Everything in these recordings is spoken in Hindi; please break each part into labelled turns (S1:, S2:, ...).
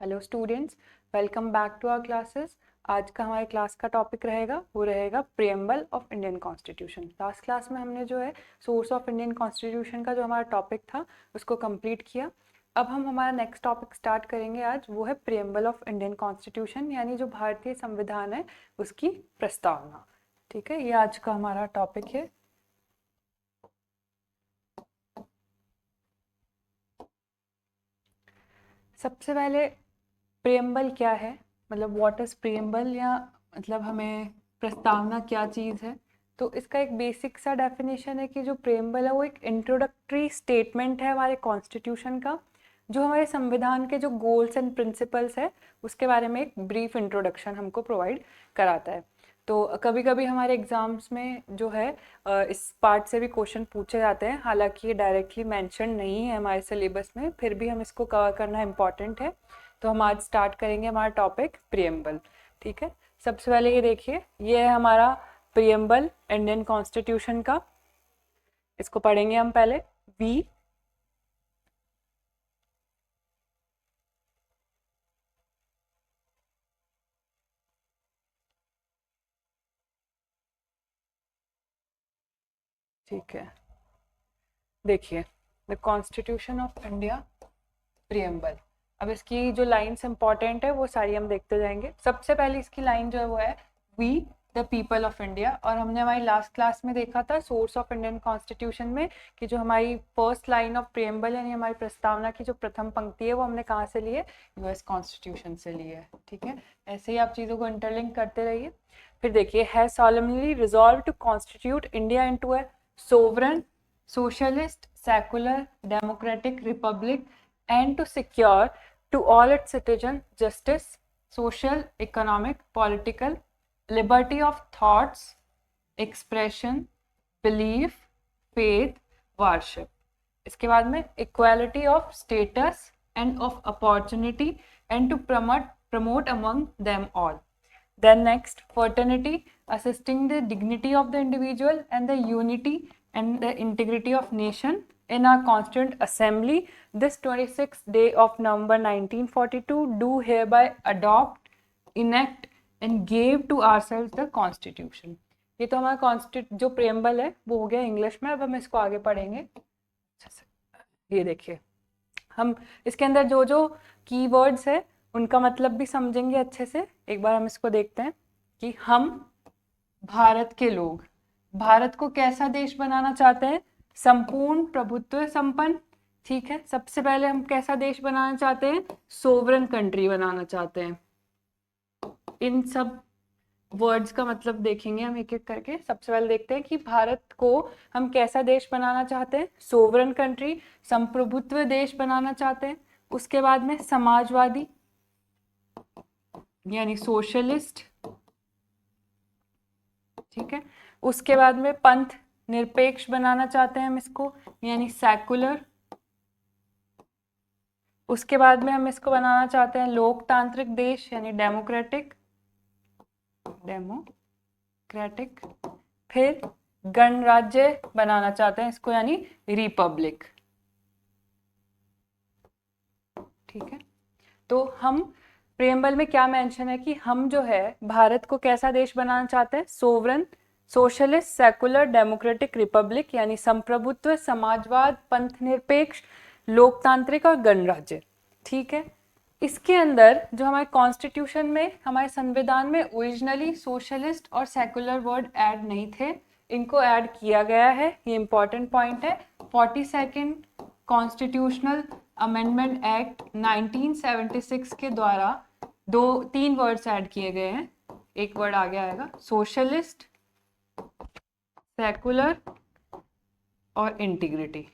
S1: Hello students, welcome back to our classes. आज का हमारे क्लास का टॉपिक रहेगा preamble of Indian constitution. Last class में हमने जो है सोर्स ऑफ इंडियन कॉन्स्टिट्यूशन का जो हमारा टॉपिक था उसको कंप्लीट किया। अब हम हमारा नेक्स्ट टॉपिक स्टार्ट करेंगे आज, वो है प्रियम्बल ऑफ इंडियन कॉन्स्टिट्यूशन, यानी जो भारतीय संविधान है उसकी प्रस्तावना। ठीक है, ये आज का हमारा टॉपिक है। सबसे पहले प्रियम्बल क्या है, मतलब व्हाट इज प्रियम्बल, या मतलब हमें प्रस्तावना क्या चीज़ है। तो इसका एक बेसिक सा डेफिनेशन है कि जो प्रियम्बल है वो एक इंट्रोडक्टरी स्टेटमेंट है हमारे कॉन्स्टिट्यूशन का, जो हमारे संविधान के जो गोल्स एंड प्रिंसिपल्स है उसके बारे में एक ब्रीफ इंट्रोडक्शन हमको प्रोवाइड कराता है। तो कभी कभी हमारे एग्जाम्स में जो है इस पार्ट से भी क्वेश्चन पूछे जाते हैं, हालांकि ये डायरेक्टली मेंशन नहीं है हमारे सिलेबस में, फिर भी हम इसको कवर करना इम्पॉर्टेंट है। तो हम आज स्टार्ट करेंगे हमारा टॉपिक प्रियम्बल। ठीक है, सबसे पहले ये देखिए, ये है हमारा प्रियम्बल इंडियन कॉन्स्टिट्यूशन का। इसको पढ़ेंगे हम पहले। वी ठीक है, देखिए, the constitution of India preamble. अब इसकी जो लाइन्स इंपॉर्टेंट है वो सारी हम देखते जाएंगे। सबसे पहले इसकी लाइन जो है वो है we the people of India, और हमने हमारी लास्ट क्लास में देखा था सोर्स ऑफ इंडियन कॉन्स्टिट्यूशन में कि जो हमारी फर्स्ट लाइन ऑफ प्रियम्बल यानी हमारी प्रस्तावना की जो प्रथम पंक्ति है वो हमने कहाँ से ली है, यूएस कॉन्स्टिट्यूशन से ली है। ठीक है, ऐसे ही आप चीज़ों को इंटरलिंक करते रहिए। फिर देखिए, है solemnly resolved to constitute India into a sovereign, socialist, secular, democratic republic and to secure to all its citizens justice, social, economic, political, liberty of thoughts, expression, belief, faith, worship. इसके बाद में equality of status and of opportunity and to promote among them all. Then next, fraternity, assisting the dignity of the individual and the unity and the integrity of nation in our Constituent Assembly, this 26th day of November 1942, do hereby adopt, enact and gave to ourselves the Constitution. ये तो हमारा जो प्रियम्बल है वो हो गया इंग्लिश में। अब हम इसको आगे पढ़ेंगे। ये देखिए, हम इसके अंदर जो जो कीवर्ड्स है उनका मतलब भी समझेंगे अच्छे से। एक बार हम इसको देखते हैं कि हम भारत के लोग भारत को कैसा देश बनाना चाहते हैं, संपूर्ण प्रभुत्व संपन्न। ठीक है, सबसे पहले हम कैसा देश बनाना चाहते हैं, सोवरेन कंट्री बनाना चाहते हैं। इन सब वर्ड्स का मतलब देखेंगे हम एक एक करके। सबसे पहले देखते हैं कि भारत को हम कैसा देश बनाना चाहते हैं, सोवरेन कंट्री, संप्रभुत्व देश बनाना चाहते हैं। उसके बाद में समाजवादी यानी सोशलिस्ट। ठीक है, उसके बाद में पंथ निरपेक्ष बनाना चाहते हैं हम इसको, यानी सेकुलर। उसके बाद में हम इसको बनाना चाहते हैं लोकतांत्रिक देश यानी डेमोक्रेटिक। फिर गणराज्य बनाना चाहते हैं इसको, यानी रिपब्लिक। ठीक है, तो हम प्रियम्बल में क्या मेंशन है कि हम जो है भारत को कैसा देश बनाना चाहते हैं, sovereign, socialist, secular, democratic, Republic यानी संप्रभुत्व, समाजवाद, पंथ निरपेक्ष, लोकतांत्रिक और गणराज्य। ठीक है, इसके अंदर जो हमारे कॉन्स्टिट्यूशन में, हमारे संविधान में ओरिजिनली सोशलिस्ट और सेकुलर वर्ड ऐड नहीं थे, इनको ऐड किया गया है। ये इंपॉर्टेंट पॉइंट है। 42nd कॉन्स्टिट्यूशनल अमेंडमेंट एक्ट 1976 के द्वारा तीन वर्ड्स ऐड किए गए हैं। एक वर्ड आगे आएगा, सोशलिस्ट, सेकुलर और इंटीग्रिटी।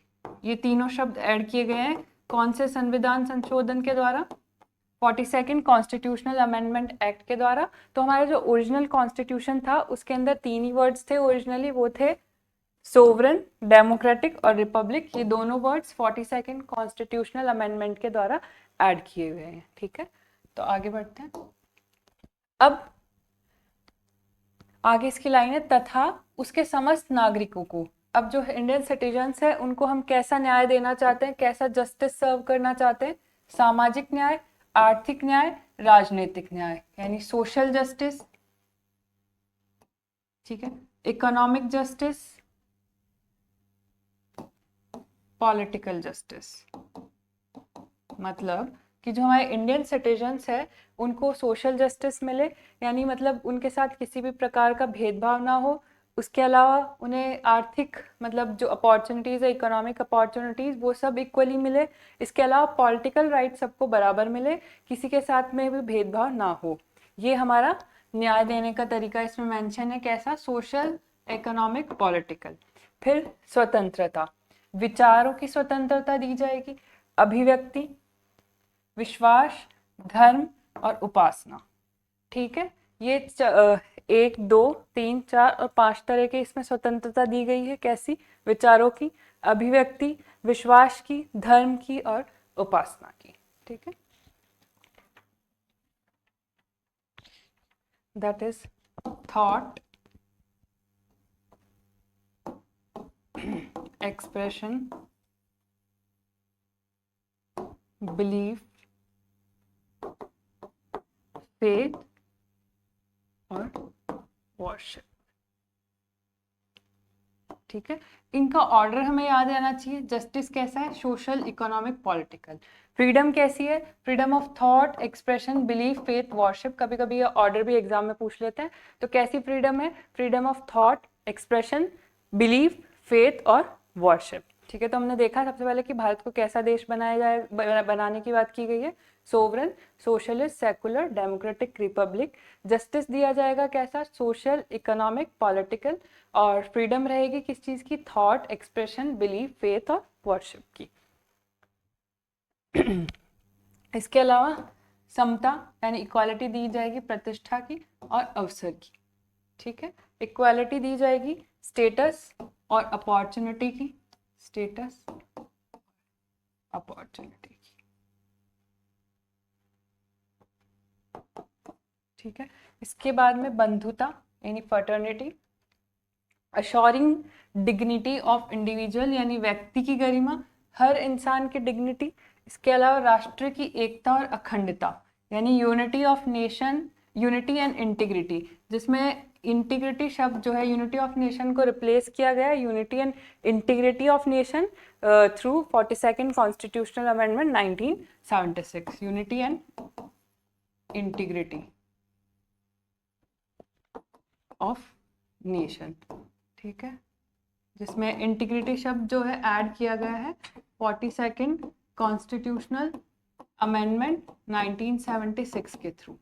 S1: ये तीनों शब्द ऐड किए गए हैं कौन से संविधान संशोधन के द्वारा, 42nd कॉन्स्टिट्यूशनल अमेंडमेंट एक्ट के द्वारा। तो हमारा जो ओरिजिनल कॉन्स्टिट्यूशन था उसके अंदर तीन ही वर्ड्स थे ओरिजिनली, वो थे सोवरेन, डेमोक्रेटिक और रिपब्लिक। ये दोनों वर्ड्स 42nd कॉन्स्टिट्यूशनल अमेंडमेंट के द्वारा ऐड किए हुए हैं। ठीक है, तो आगे बढ़ते हैं। अब आगे इसकी लाइन है, तथा उसके समस्त नागरिकों को। अब जो इंडियन सिटीजन्स है उनको हम कैसा न्याय देना चाहते हैं, कैसा जस्टिस सर्व करना चाहते हैं, सामाजिक न्याय, आर्थिक न्याय, राजनीतिक न्याय यानी सोशल जस्टिस, ठीक है, इकोनॉमिक जस्टिस, पॉलिटिकल जस्टिस। मतलब कि जो हमारे इंडियन सिटीजन्स है उनको सोशल जस्टिस मिले, यानी मतलब उनके साथ किसी भी प्रकार का भेदभाव ना हो, उसके अलावा उन्हें आर्थिक मतलब जो अपॉर्चुनिटीज़ है, इकोनॉमिक अपॉर्चुनिटीज़, वो सब इक्वली मिले। इसके अलावा पॉलिटिकल राइट सबको बराबर मिले, किसी के साथ में भी भेदभाव ना हो। ये हमारा न्याय देने का तरीका इसमें मेंशन है, कैसा? Social, economic, political. फिर स्वतंत्रता, विचारों की स्वतंत्रता दी जाएगी, अभिव्यक्ति, विश्वास, धर्म और उपासना, ठीक है। ये 1, 2, 3, 4 और 5 तरह के इसमें स्वतंत्रता दी गई है। कैसी? विचारों की, अभिव्यक्ति, विश्वास की, धर्म की और उपासना की, ठीक है। That is thought, expression, belief, faith और वर्शिप, ठीक है। इनका ऑर्डर हमें याद रहना चाहिए। जस्टिस कैसा है? Social, economic, political. फ्रीडम कैसी है? Freedom of thought, expression, belief, faith, worship. कभी कभी ये ऑर्डर भी एग्जाम में पूछ लेते हैं। तो कैसी फ्रीडम है? Freedom of thought, expression, belief, faith और वर्शिप, ठीक है। तो हमने देखा सबसे पहले कि भारत को कैसा देश बनाया जाए, बनाने की बात की गई है, sovereign, socialist, secular, democratic, Republic. Justice दिया जाएगा कैसा? Social, economic, political. और फ्रीडम रहेगी किस चीज़ की? थॉट, एक्सप्रेशन, बिलीफ, फेथ और वर्शिप की। इसके अलावा समता यानी इक्वालिटी दी जाएगी, प्रतिष्ठा की और अवसर की, ठीक है। इक्वालिटी दी जाएगी स्टेटस और अपॉर्चुनिटी की, स्टेटस, अपॉर्चुनिटी की, ठीक है। इसके बाद में बंधुता यानी fraternity, assuring dignity of individual यानी व्यक्ति की गरिमा, हर इंसान की डिग्निटी। इसके अलावा राष्ट्र की एकता और अखंडता यानी unity of nation, unity and integrity, जिसमें इंटीग्रिटी शब्द जो है यूनिटी ऑफ नेशन को रिप्लेस किया गया है unity and integrity of nation through 42nd constitutional amendment 1976। Unity and integrity of nation, ठीक है, जिसमें इंटीग्रिटी शब्द जो है ऐड किया गया है 42nd कॉन्स्टिट्यूशनल अमेंडमेंट 1976 के थ्रू,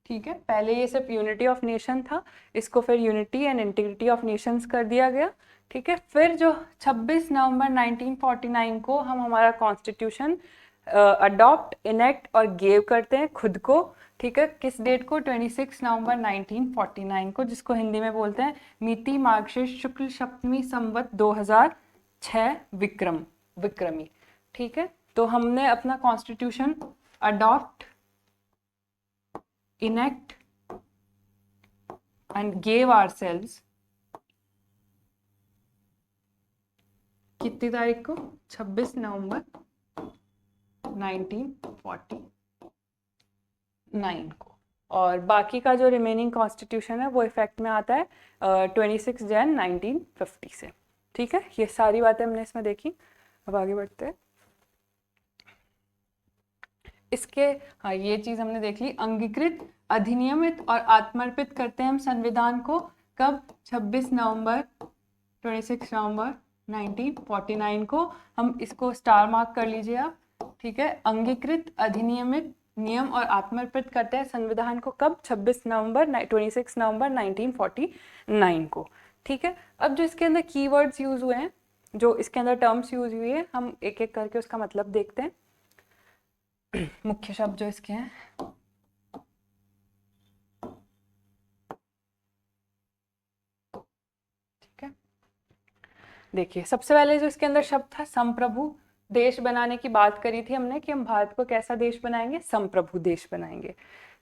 S1: ठीक है। पहले ये सिर्फ यूनिटी ऑफ नेशन था, इसको फिर unity and integrity of Nations कर दिया गया, ठीक है। फिर जो 26 नवंबर 1949 को हम हमारा कॉन्स्टिट्यूशन अडॉप्ट, इनेक्ट और गेव करते हैं खुद को, ठीक है। किस डेट को? 26 नवंबर 1949 को, जिसको हिंदी में बोलते हैं मिति मार्गशीर्ष शुक्ल सप्तमी संवत 2006 विक्रमी, ठीक है। तो हमने अपना constitution adopt, enact and gave ourselves कितनी तारीख को? 26 नवंबर 1949 को। और बाकी का जो रिमेनिंग कॉन्स्टिट्यूशन है वो इफेक्ट में आता है 26 जन 1950 से, ठीक है। ये सारी बातें हमने इसमें देखी। अब आगे बढ़ते हैं। इसके हाँ, ये चीज़ हमने देख ली। अंगीकृत, अधिनियमित और आत्मर्पित करते हैं हम संविधान को कब? 26 नवंबर 1949 को। हम इसको स्टार मार्क कर लीजिए आप, ठीक है। अंगीकृत, अधिनियमित, नियम और आत्मर्पित करते हैं संविधान को कब? 26 नवंबर 1949 को, ठीक है। अब जो इसके अंदर कीवर्ड्स यूज हुए हैं, जो इसके अंदर टर्म्स यूज हुई है, हम एक एक करके उसका मतलब देखते हैं। मुख्य शब्द जो इसके हैं, ठीक है। देखिए सबसे पहले जो इसके अंदर शब्द था संप्रभु, देश बनाने की बात करी थी हमने कि हम भारत को कैसा देश बनाएंगे? संप्रभु देश बनाएंगे,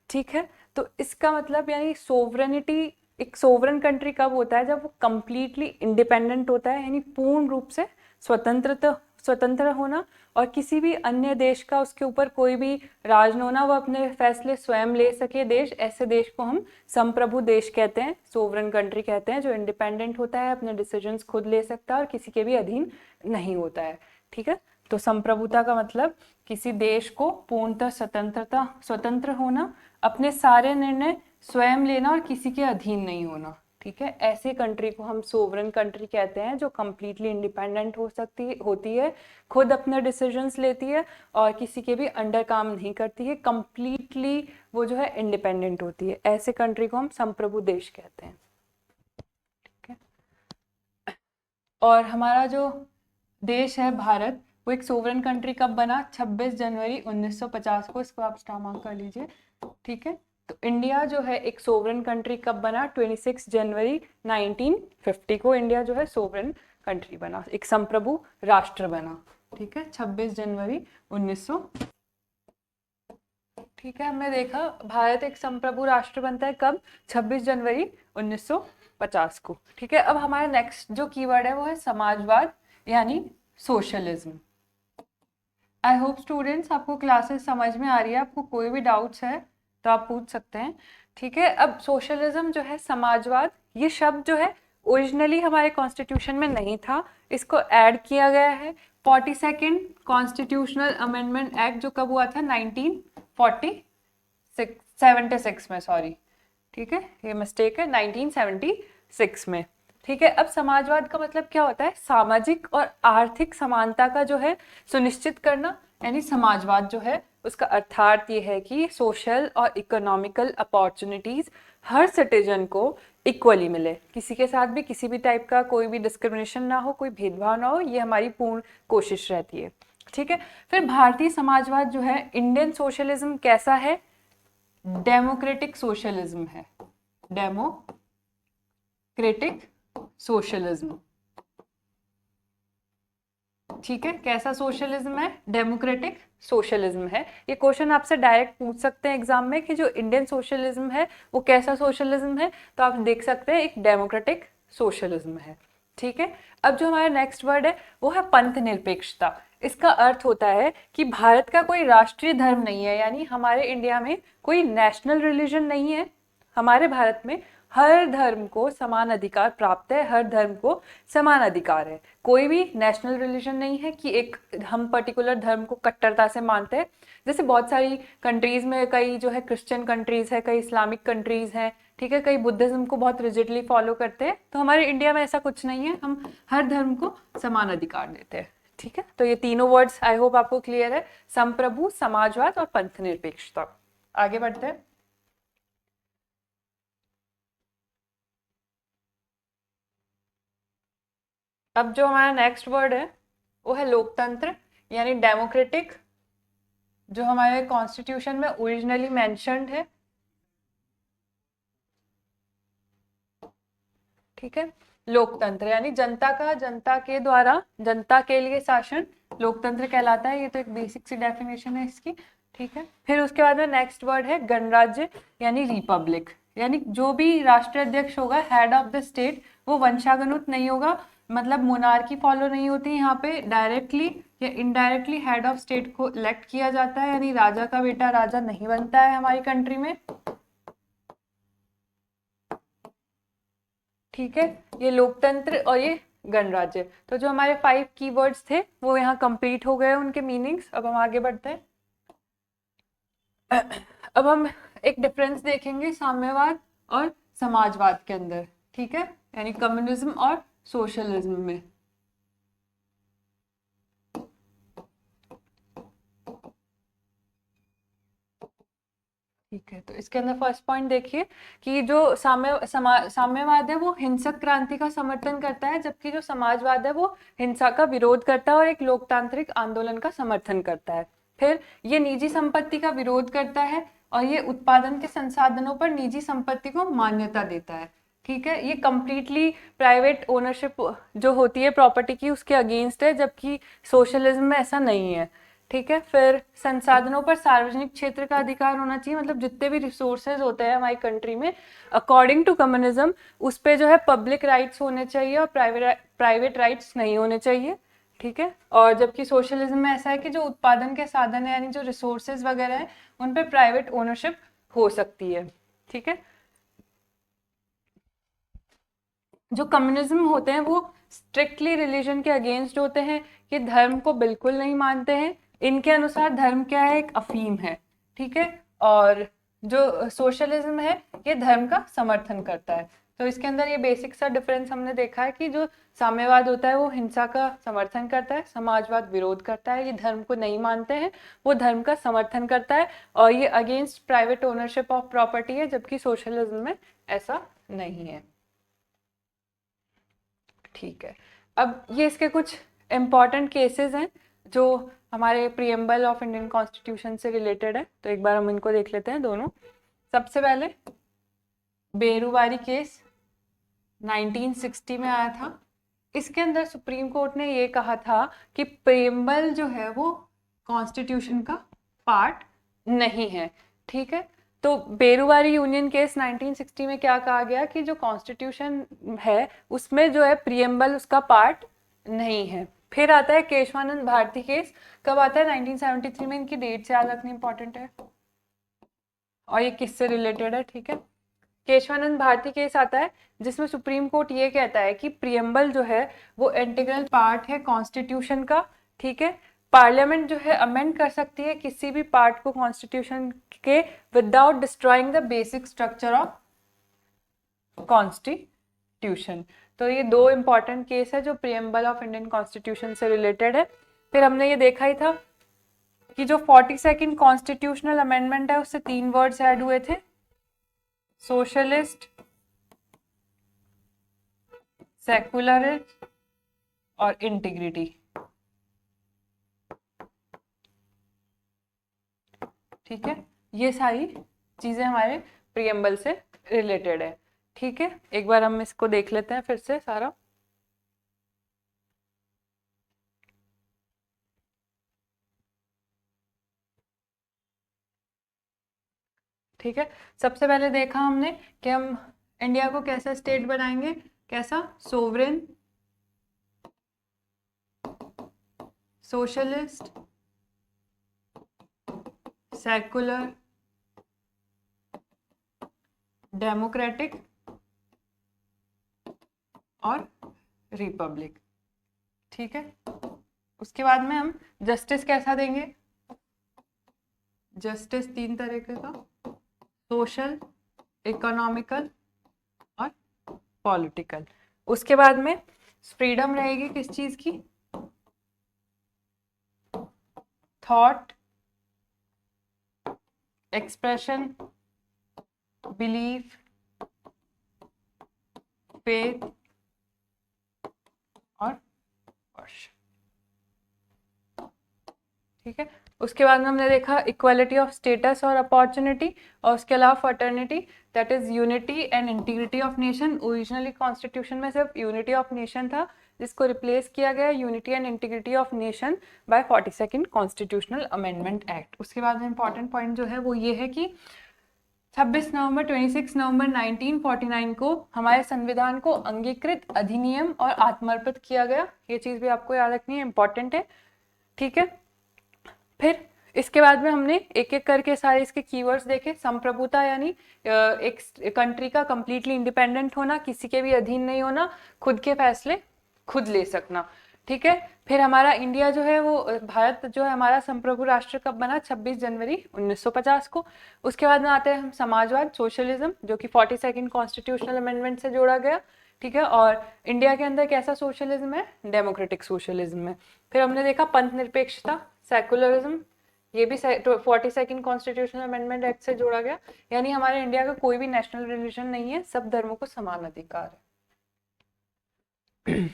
S1: ठीक है। तो इसका मतलब यानी सोवरेनिटी, एक सोवरन कंट्री कब होता है? जब वो कंप्लीटली इंडिपेंडेंट होता है, यानी पूर्ण रूप से स्वतंत्र स्वतंत्र होना और किसी भी अन्य देश का उसके ऊपर कोई भी राज न होना, वो अपने फैसले स्वयं ले सके देश, ऐसे देश को हम संप्रभु देश कहते हैं, सोवरेन कंट्री कहते हैं, जो इंडिपेंडेंट होता है, अपने डिसीजंस खुद ले सकता है और किसी के भी अधीन नहीं होता है। ठीक है, तो संप्रभुता का मतलब किसी देश को पूर्णतः स्वतंत्र होना, अपने सारे निर्णय स्वयं लेना और किसी के अधीन नहीं होना। ठीक है, ऐसे कंट्री को हम सोवरेन कंट्री कहते हैं, जो कंप्लीटली इंडिपेंडेंट होती है, खुद अपने डिसीजंस लेती है और किसी के भी अंडर काम नहीं करती है, कंप्लीटली वो जो है इंडिपेंडेंट होती है। ऐसे कंट्री को हम संप्रभु देश कहते हैं। ठीक है, और हमारा जो देश है भारत, वो एक सोवरेन कंट्री कब बना? 26 जनवरी 1950 को। इसको आप स्टार मार्क कर लीजिए। ठीक है, तो इंडिया जो है एक सोवरेन कंट्री कब बना? 26 जनवरी 1950 को इंडिया जो है सोवरेन कंट्री बना, एक संप्रभु राष्ट्र बना। ठीक है, 26 जनवरी 1900। ठीक है, हमने देखा भारत एक संप्रभु राष्ट्र बनता है कब? 26 जनवरी 1950 को। ठीक है, अब हमारा नेक्स्ट जो कीवर्ड है वो है समाजवाद यानी सोशलिज्म। आई होप स्टूडेंट्स आपको क्लासेस समझ में आ रही है। आपको कोई भी डाउट्स है तो आप पूछ सकते हैं। ठीक है, अब सोशलिज्म जो है, समाजवाद, ये शब्द जो है ओरिजिनली हमारे कॉन्स्टिट्यूशन में नहीं था, इसको ऐड किया गया है 42nd कॉन्स्टिट्यूशनल अमेंडमेंट एक्ट, जो कब हुआ था? 1976 में, सॉरी। ठीक है, ये मिस्टेक है, 1976 में। ठीक है, अब समाजवाद का मतलब क्या होता है? सामाजिक और आर्थिक समानता का जो है सुनिश्चित करना, यानी समाजवाद जो है उसका अर्थात ये है कि सोशल और इकोनॉमिकल अपॉर्चुनिटीज हर सिटीजन को इक्वली मिले, किसी के साथ भी किसी भी टाइप का कोई भी डिस्क्रिमिनेशन ना हो, कोई भेदभाव ना हो, ये हमारी पूर्ण कोशिश रहती है। ठीक है, फिर भारतीय समाजवाद जो है, इंडियन सोशलिज्म कैसा है? डेमोक्रेटिक सोशलिज्म है, डेमोक्रेटिक सोशलिज्म। ठीक है, कैसा सोशलिज्म है? डेमोक्रेटिक सोशलिज्म है। ये क्वेश्चन आपसे डायरेक्ट पूछ सकते हैं एग्जाम में कि जो इंडियन सोशलिज्म है वो कैसा सोशलिज्म है, तो आप देख सकते हैं एक डेमोक्रेटिक सोशलिज्म है। ठीक है, अब जो हमारा नेक्स्ट वर्ड है वो है पंथ निरपेक्षता। इसका अर्थ होता है कि भारत का कोई राष्ट्रीय धर्म नहीं है, यानी हमारे इंडिया में कोई नेशनल रिलीजन नहीं है। हमारे भारत में हर धर्म को समान अधिकार प्राप्त है, हर धर्म को समान अधिकार है। कोई भी नेशनल रिलीजन नहीं है कि एक हम पर्टिकुलर धर्म को कट्टरता से मानते हैं। जैसे बहुत सारी कंट्रीज में, कई जो है क्रिश्चियन कंट्रीज है, कई इस्लामिक कंट्रीज हैं, ठीक है, कई बुद्धिज्म को बहुत रिजिडली फॉलो करते हैं। तो हमारे इंडिया में ऐसा कुछ नहीं है, हम हर धर्म को समान अधिकार देते हैं। ठीक है, तो ये तीनों वर्ड्स आई होप आपको क्लियर है, संप्रभु, समाजवाद और पंथ निरपेक्षता। आगे बढ़ते हैं। अब जो हमारा नेक्स्ट वर्ड है वो है लोकतंत्र यानी डेमोक्रेटिक, जो हमारे कॉन्स्टिट्यूशन में ओरिजिनली मेंशन्ड है। ठीक है, लोकतंत्र यानी जनता का, जनता के द्वारा, जनता के लिए शासन, लोकतंत्र कहलाता है। ये तो एक बेसिक सी डेफिनेशन है इसकी। ठीक है, फिर उसके बाद में नेक्स्ट वर्ड है गणराज्य यानी रिपब्लिक, यानी जो भी राष्ट्रीय अध्यक्ष होगा, हेड ऑफ द स्टेट, वो वंशागनुत नहीं होगा, मतलब मोनार्की फॉलो नहीं होती यहाँ पे। डायरेक्टली या इनडायरेक्टली हेड ऑफ स्टेट को इलेक्ट किया जाता है, यानी राजा का बेटा राजा नहीं बनता है हमारी कंट्री में। ठीक है, ये लोकतंत्र और ये गणराज्य। तो जो हमारे 5 कीवर्ड्स थे वो यहाँ कंप्लीट हो गए, उनके मीनिंग्स। अब हम आगे बढ़ते हैं। अब हम एक डिफरेंस देखेंगे साम्यवाद और समाजवाद के अंदर। ठीक है, यानी कम्युनिज्म और सोशलिज्म में। ठीक है, तो इसके अंदर फर्स्ट पॉइंट देखिए कि जो साम्यवाद है वो हिंसक क्रांति का समर्थन करता है, जबकि जो समाजवाद है वो हिंसा का विरोध करता है और एक लोकतांत्रिक आंदोलन का समर्थन करता है। फिर ये निजी संपत्ति का विरोध करता है और ये उत्पादन के संसाधनों पर निजी संपत्ति को मान्यता देता है। ठीक है, ये कंप्लीटली प्राइवेट ओनरशिप जो होती है प्रॉपर्टी की, उसके अगेंस्ट है, जबकि सोशलिज्म में ऐसा नहीं है। ठीक है, फिर संसाधनों पर सार्वजनिक क्षेत्र का अधिकार होना चाहिए, मतलब जितने भी रिसोर्सेज होते हैं हमारी कंट्री में, अकॉर्डिंग टू कम्युनिज्म, उस पे जो है पब्लिक राइट्स होने चाहिए और प्राइवेट राइट्स नहीं होने चाहिए। ठीक है। और जबकि सोशलिज्म में ऐसा है कि जो उत्पादन के साधन है यानी जो रिसोर्सेज वगैरह है उन पे प्राइवेट ओनरशिप हो सकती है। ठीक है। जो कम्युनिज्म होते हैं वो स्ट्रिक्टली रिलीजन के अगेंस्ट होते हैं, ये धर्म को बिल्कुल नहीं मानते हैं। इनके अनुसार धर्म क्या है, एक अफीम है। ठीक है। और जो सोशलिज्म है ये धर्म का समर्थन करता है। तो इसके अंदर ये बेसिक सा डिफरेंस हमने देखा है कि जो साम्यवाद होता है वो हिंसा का समर्थन करता है, समाजवाद विरोध करता है, ये धर्म को नहीं मानते हैं, वो धर्म का समर्थन करता है और ये against private ownership of property है, जबकि सोशलिज्म में ऐसा नहीं है। ठीक है। अब ये इसके कुछ इम्पॉर्टेंट केसेस हैं जो हमारे प्रीएम्बल ऑफ इंडियन कॉन्स्टिट्यूशन से रिलेटेड है, तो एक बार हम इनको देख लेते हैं दोनों। सबसे पहले बेरुवारी केस 1960 में आया था। इसके अंदर सुप्रीम कोर्ट ने ये कहा था कि प्रीएम्बल जो है वो कॉन्स्टिट्यूशन का पार्ट नहीं है। ठीक है। तो बेरुवारी यूनियन केस 1960 में क्या कहा गया कि जो कॉन्स्टिट्यूशन है उसमें जो है प्रीएम्बल उसका पार्ट नहीं है। फिर आता है केशवानंद भारती केस, कब आता है, 1973 में। इनकी डेट से याद रखनी इंपॉर्टेंट है और ये किससे रिलेटेड है। ठीक है। केशवानंद भारती केस आता है जिसमें सुप्रीम कोर्ट ये कहता है कि प्रीएम्बल जो है वो इंटीग्रल पार्ट है कॉन्स्टिट्यूशन का। ठीक है। पार्लियामेंट जो है अमेंड कर सकती है किसी भी पार्ट को कॉन्स्टिट्यूशन के without destroying the basic structure of constitution. तो ये दो इंपॉर्टेंट केस है जो प्रीएम्बल ऑफ इंडियन कॉन्स्टिट्यूशन से रिलेटेड है। फिर हमने ये देखा ही था कि जो 42nd कॉन्स्टिट्यूशनल अमेंडमेंट है उससे 3 वर्ड्स ऐड हुए थे, सोशलिस्ट, सेकुलरिस्ट और इंटीग्रिटी। ठीक है। ये सारी चीजें हमारे प्रीएम्बल से रिलेटेड है। ठीक है। एक बार हम इसको देख लेते हैं फिर से सारा। ठीक है। सबसे पहले देखा हमने कि हम इंडिया को कैसा स्टेट बनाएंगे, कैसा, सोवरेन, सोशलिस्ट, सेकुलर, डेमोक्रेटिक और रिपब्लिक। ठीक है। उसके बाद में हम जस्टिस कैसा देंगे, जस्टिस 3 तरीके का, सोशल, इकोनॉमिकल और पॉलिटिकल। उसके बाद में फ्रीडम रहेगी किस चीज की, थॉट, एक्सप्रेशन, बिलीफ, फेथ और वर्शिप। ठीक है। उसके बाद में हमने देखा इक्वालिटी ऑफ स्टेटस और अपॉर्चुनिटी, और उसके अलावा fraternity, that is unity and integrity of nation. Originally constitution में सिर्फ यूनिटी ऑफ नेशन था जिसको रिप्लेस किया गया unity and integrity of nation by 42nd constitutional amendment act. उसके बाद में इंपॉर्टेंट पॉइंट जो है वो ये है कि 26 नवंबर 1949 को हमारे संविधान को अंगीकृत अधिनियम और आत्मर्पित किया गया। ये चीज भी आपको याद रखनी है, इंपॉर्टेंट है। ठीक है। फिर इसके बाद में हमने एक एक करके सारे इसके कीवर्ड्स देखे। संप्रभुता यानी एक कंट्री का कंप्लीटली इंडिपेंडेंट होना, किसी के भी अधीन नहीं होना, खुद के फैसले खुद ले सकना। ठीक है। फिर हमारा इंडिया जो है वो, भारत जो है हमारा संप्रभु राष्ट्र कब बना, 26 जनवरी 1950 को। उसके बाद में आते हैं हम समाजवाद, सोशलिज्म, जो कि 42nd कॉन्स्टिट्यूशनल अमेंडमेंट से जोड़ा गया। ठीक है। और इंडिया के अंदर कैसा सोशलिज्म है, डेमोक्रेटिक सोशलिज्म है। फिर हमने देखा पंथ निरपेक्षता, सेकुलरिज्म, ये भी 42nd कॉन्स्टिट्यूशनल अमेंडमेंट एक्ट से जोड़ा गया, यानी हमारे इंडिया का कोई भी नेशनल रिलीजन नहीं है, सब धर्मों को समान अधिकार है।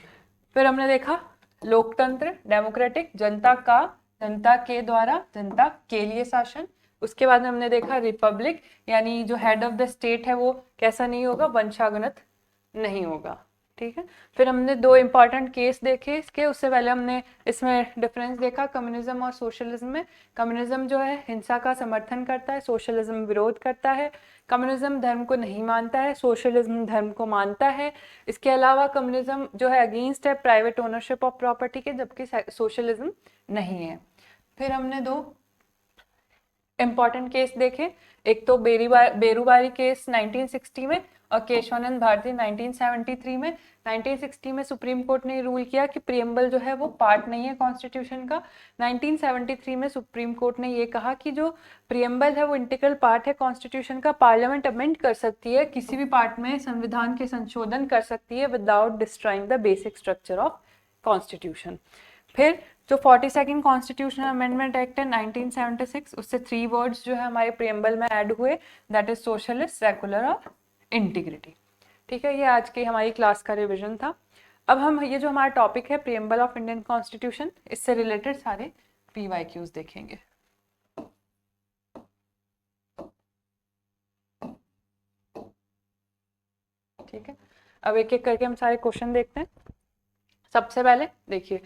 S1: फिर हमने देखा लोकतंत्र, डेमोक्रेटिक, जनता के द्वारा, जनता के लिए शासन। उसके बाद में हमने देखा रिपब्लिक, यानी जो हेड ऑफ द स्टेट है वो कैसा नहीं होगा, वंशागणित नहीं होगा। ठीक है। फिर हमने दो इम्पॉर्टेंट केस देखे इसके, उससे पहले हमने इसमें डिफरेंस देखा कम्युनिज्म और सोशलिज्म में। कम्युनिज्म जो है हिंसा का समर्थन करता है, सोशलिज्म विरोध करता है। कम्युनिज्म धर्म को नहीं मानता है, सोशलिज्म धर्म को मानता है। इसके अलावा कम्युनिज्म जो है अगेंस्ट है प्राइवेट ओनरशिप ऑफ प्रॉपर्टी के, जबकि सोशलिज्म नहीं है। फिर हमने दो इम्पॉर्टेंट केस देखे, एक तो बेरूबारी केस 1960 में और केशवानंद भारती 1973 में। 1960 में सुप्रीम कोर्ट ने रूल किया कि प्रियम्बल जो है वो पार्ट नहीं है कॉन्स्टिट्यूशन का। 1973 में सुप्रीम कोर्ट ने ये कहा कि जो प्रियम्बल है वो इंटीग्रल पार्ट है कॉन्स्टिट्यूशन का, पार्लियामेंट अमेंड कर सकती है, किसी भी पार्ट में संविधान के संशोधन कर सकती है without destroying the basic structure of constitution. फिर जो 42nd कॉन्स्टिट्यूशनल अमेंडमेंट एक्ट है 1976, उससे 3 वर्ड्स जो है हमारे प्रियम्बल में ऐड हुए, दैट इज सोशलिस्ट, सेकुलर और इंटीग्रिटी। ठीक है, ये आज की हमारी क्लास का रिवीजन था। अब हम ये जो हमारा टॉपिक है प्रियम्बल ऑफ इंडियन कॉन्स्टिट्यूशन, इससे रिलेटेड सारे PYQs देखेंगे। ठीक है, अब एक एक करके हम सारे क्वेश्चन देखते हैं। सबसे पहले देखिए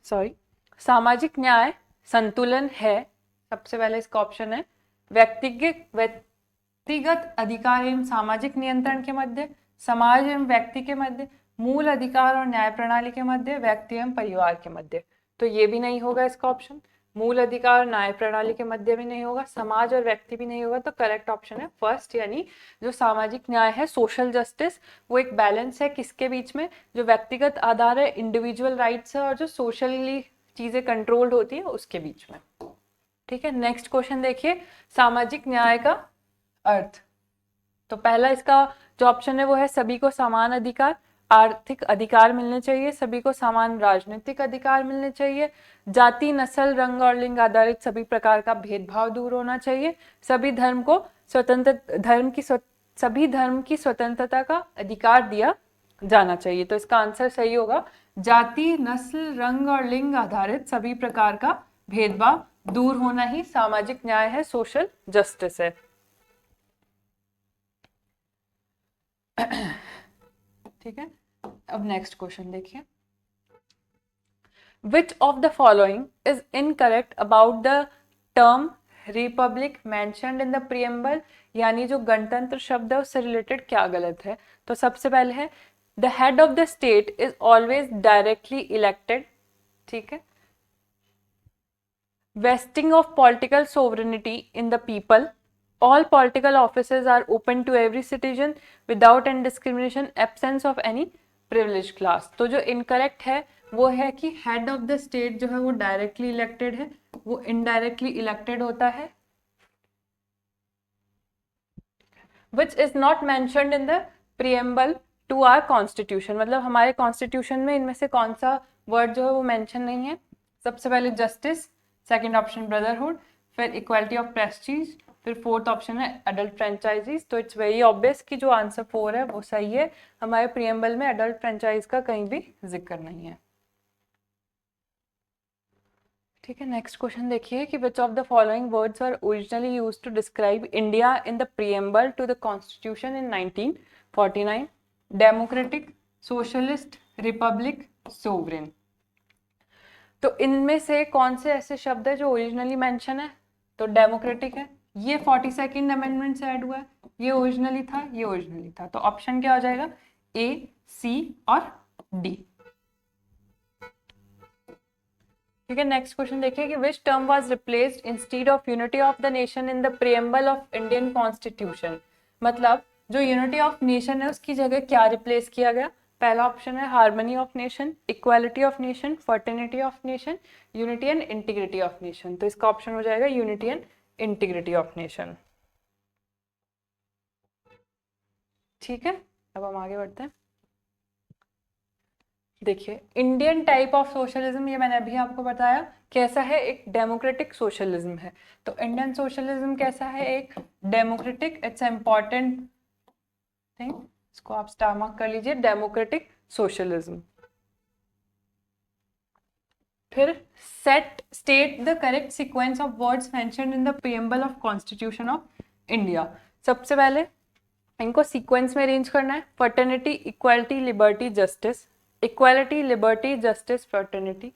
S1: सॉरी, सामाजिक न्याय संतुलन है, सबसे पहले इसका ऑप्शन है व्यक्तिगत अधिकार एवं सामाजिक नियंत्रण के मध्य, समाज एवं व्यक्ति के मध्य, मूल अधिकार और न्याय प्रणाली के मध्य, व्यक्ति एवं परिवार के मध्य। तो ये भी नहीं होगा इसका ऑप्शन, मूल अधिकार न्याय प्रणाली के मध्य भी नहीं होगा, समाज और व्यक्ति भी नहीं होगा। तो करेक्ट ऑप्शन है फर्स्ट, यानी जो सामाजिक न्याय है, सोशल जस्टिस, वो एक बैलेंस है किसके बीच में, जो व्यक्तिगत आधार है, इंडिविजुअल राइट्स है, और जो सोशली चीजें कंट्रोल्ड होती है उसके बीच में। ठीक है, नेक्स्ट क्वेश्चन देखिए, सामाजिक न्याय का अर्थ। तो पहला इसका जो ऑप्शन है वो है सभी को समान अधिकार, आर्थिक अधिकार मिलने चाहिए, सभी को समान राजनीतिक अधिकार मिलने चाहिए, जाति, नस्ल, रंग और लिंग आधारित सभी प्रकार का भेदभाव दूर होना चाहिए, सभी धर्म की स्वतंत्रता का अधिकार दिया जाना चाहिए। तो इसका आंसर सही होगा, जाति, नस्ल, रंग और लिंग आधारित सभी प्रकार का भेदभाव दूर होना ही सामाजिक न्याय है, सोशल जस्टिस है। ठीक है, अब नेक्स्ट क्वेश्चन देखिए, विच of the following is incorrect about the term Republic mentioned in the preamble, यानी जो गणतंत्र शब्द है उससे रिलेटेड क्या गलत है। तो सबसे पहले है the head of the state is always directly elected. ठीक है, vesting of political sovereignty in the people, all political offices are open to every citizen without any discrimination, absence of any privileged class। तो जो इनकरेक्ट है वो है कि हेड ऑफ द स्टेट जो है वो डायरेक्टली इलेक्टेड है, वो इनडायरेक्टली इलेक्टेड होता है, which is not mentioned in the preamble to our constitution। मतलब हमारे कॉन्स्टिट्यूशन में इनमें से कौन सा वर्ड जो है वो मेंशन नहीं है। सबसे पहले जस्टिस, सेकंड ऑप्शन ब्रदरहुड, फिर इक्वालिटी ऑफ प्रेस्टीज, फिर फोर्थ ऑप्शन है अडल्ट फ्रेंचाइजीज। तो इट्स वेरी ऑब्वियस कि जो आंसर 4 है वो सही है, हमारे प्रियम्बल में अडल्ट फ्रेंचाइज का कहीं भी जिक्र नहीं है। ठीक है, नेक्स्ट क्वेश्चन देखिए कि which of the following words were originally used to describe India in the preamble to the constitution in 1949, democratic, socialist, republic, sovereign. तो इनमें से कौन से ऐसे शब्द है जो ओरिजिनली मेंशन है। तो डेमोक्रेटिक है, ये 42nd अमेंडमेंट से ऐड हुआ है, ये ओरिजिनली था, ये ओरिजिनली था। तो ऑप्शन क्या हो जाएगा, A, C और D। ठीक है, नेक्स्ट क्वेश्चन देखिए कि which term was replaced instead of unity of the nation in the preamble of Indian constitution. मतलब जो यूनिटी ऑफ नेशन है उसकी जगह क्या रिप्लेस किया गया। पहला ऑप्शन है harmony of nation, equality of nation, fraternity of nation, unity and integrity of nation. तो इसका ऑप्शन हो जाएगा unity and integrity of nation. ठीक है, अब हम आगे बढ़ते हैं। देखिए, इंडियन टाइप ऑफ सोशलिज्म, ये मैंने अभी आपको बताया कैसा है, एक डेमोक्रेटिक सोशलिज्म है। तो इंडियन सोशलिज्म कैसा है, एक डेमोक्रेटिक, इट्स इम्पॉर्टेंट थिंग, इसको आप स्टार मार्क कर लीजिए, डेमोक्रेटिक सोशलिज्म। फिर state the correct sequence of words mentioned in the preamble of constitution of India. सबसे पहले इनको सीक्वेंस में अरेंज करना है। Fraternity, equality, liberty, justice. Equality, liberty, justice, fraternity.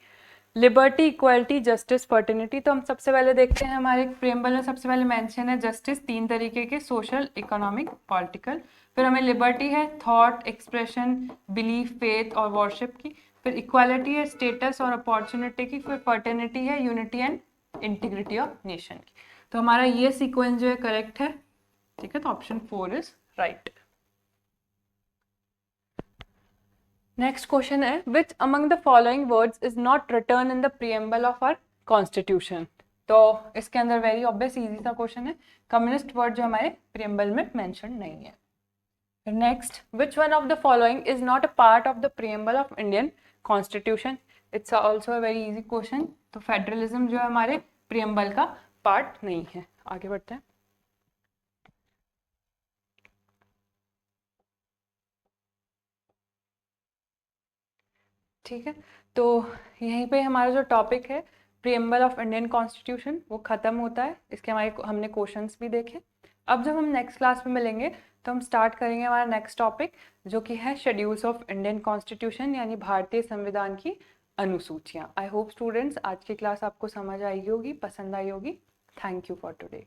S1: Liberty, equality, justice, fraternity. तो हम सबसे पहले देखते हैं, हमारे प्रियम्बल में सबसे पहले मेंशन है जस्टिस, 3 तरीके के, सोशल, इकोनॉमिक, पॉलिटिकल। फिर हमें लिबर्टी है थॉट, एक्सप्रेशन, बिलीफ, फेथ और वर्शिप की। फिर इक्वालिटी है स्टेटस और अपॉर्चुनिटी की। फिर फर्टर्निटी है unity and integrity of nation की। तो हमारा ये सीक्वेंस जो है करेक्ट है, ठीक है। तो option 4 is right. Next question है, which among the following words is not return in the preamble of our constitution. तो इसके अंदर वेरी ऑब्वियस इजी सा क्वेश्चन है, कम्युनिस्ट वर्ड जो हमारे प्रियम्बल में मेंशन नहीं है। Next, which one of the following is not a part of the preamble of Indian constitution. It's also a very easy question. तो फेडरलिज्म जो है हमारे प्रियम्बल का पार्ट नहीं है। आगे बढ़ते हैं। ठीक है, तो यहीं पे हमारा जो टॉपिक है प्रियम्बल ऑफ इंडियन कॉन्स्टिट्यूशन वो ख़त्म होता है। इसके हमारे हमने क्वेश्चंस भी देखे। अब जब हम नेक्स्ट क्लास में मिलेंगे तो हम स्टार्ट करेंगे हमारा नेक्स्ट टॉपिक, जो कि है शेड्यूल्स ऑफ इंडियन कॉन्स्टिट्यूशन, यानी भारतीय संविधान की अनुसूचियाँ। आई होप स्टूडेंट्स आज की क्लास आपको समझ आई होगी, पसंद आई होगी। Thank you for today.